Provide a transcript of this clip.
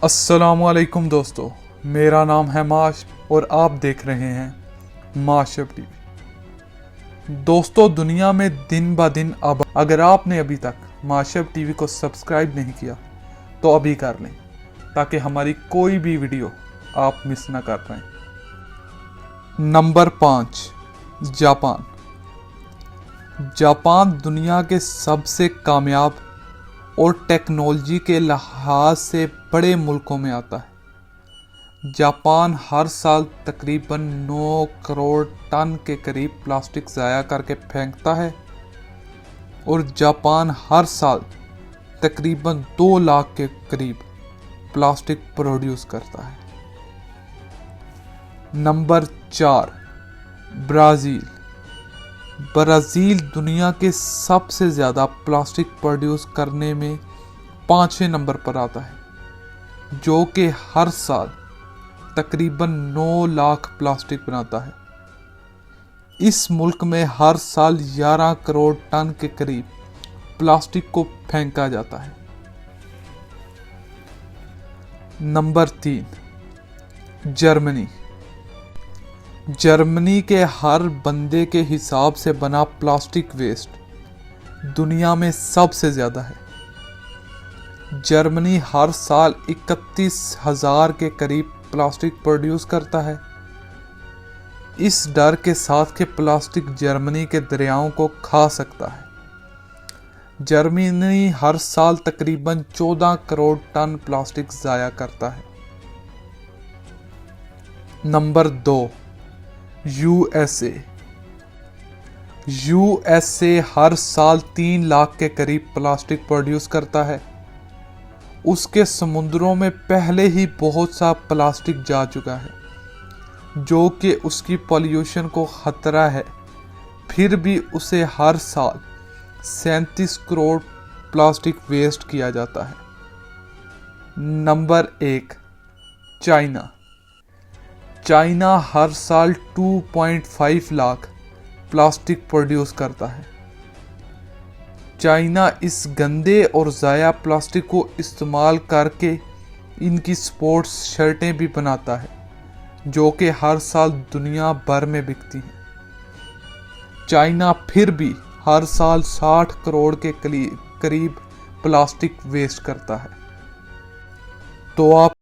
السلام علیکم دوستو، میرا نام ہے معاش اور آپ دیکھ رہے ہیں معاشب ٹی وی۔ دوستو، دنیا میں دن با دن اگر آپ نے ابھی تک معاشب ٹی وی کو سبسکرائب نہیں کیا تو ابھی کر لیں تاکہ ہماری کوئی بھی ویڈیو آپ مس نہ کر پائیں۔ Number 5، Japan. جاپان دنیا کے سب سے کامیاب اور ٹیکنالوجی کے لحاظ سے بڑے ملکوں میں آتا ہے۔ جاپان ہر سال تقریباً 9 کروڑ ٹن کے قریب پلاسٹک ضائع کر کے پھینکتا ہے اور جاپان ہر سال تقریباً 2 لاکھ کے قریب پلاسٹک پروڈیوس کرتا ہے۔ Number 4، Brazil. برازیل دنیا کے سب سے زیادہ پلاسٹک پروڈیوس کرنے میں 5ویں نمبر پر آتا ہے، جو کہ ہر سال تقریباً 9 لاکھ پلاسٹک بناتا ہے۔ اس ملک میں ہر سال 11 کروڑ ٹن کے قریب پلاسٹک کو پھینکا جاتا ہے۔ نمبر 3، جرمنی۔ جرمنی کے ہر بندے کے حساب سے بنا پلاسٹک ویسٹ دنیا میں سب سے زیادہ ہے۔ جرمنی ہر سال 31,000 کے قریب پلاسٹک پروڈیوس کرتا ہے، اس ڈر کے ساتھ کہ پلاسٹک جرمنی کے دریاؤں کو کھا سکتا ہے۔ جرمنی ہر سال تقریباً 14 کروڑ ٹن پلاسٹک ضائع کرتا ہے۔ Number 2، U S A. U S A ہر سال 3 لاکھ کے قریب پلاسٹک پروڈیوس کرتا ہے۔ اس کے سمندروں میں پہلے ہی بہت سا پلاسٹک جا چکا ہے، جو کہ اس کی پولیوشن کو خطرہ ہے، پھر بھی اسے ہر سال 37 کروڑ پلاسٹک ویسٹ کیا جاتا ہے۔ Number 1، China. چائنا ہر سال 2.5 لاکھ پلاسٹک پروڈیوس کرتا ہے۔ چائنا اس گندے اور ضائع پلاسٹک کو استعمال کر کے ان کی سپورٹس شرٹیں بھی بناتا ہے، جو کہ ہر سال دنیا بھر میں بکتی ہیں۔ چائنا پھر بھی ہر سال 60 کروڑ کے قریب پلاسٹک ویسٹ کرتا ہے۔ تو آپ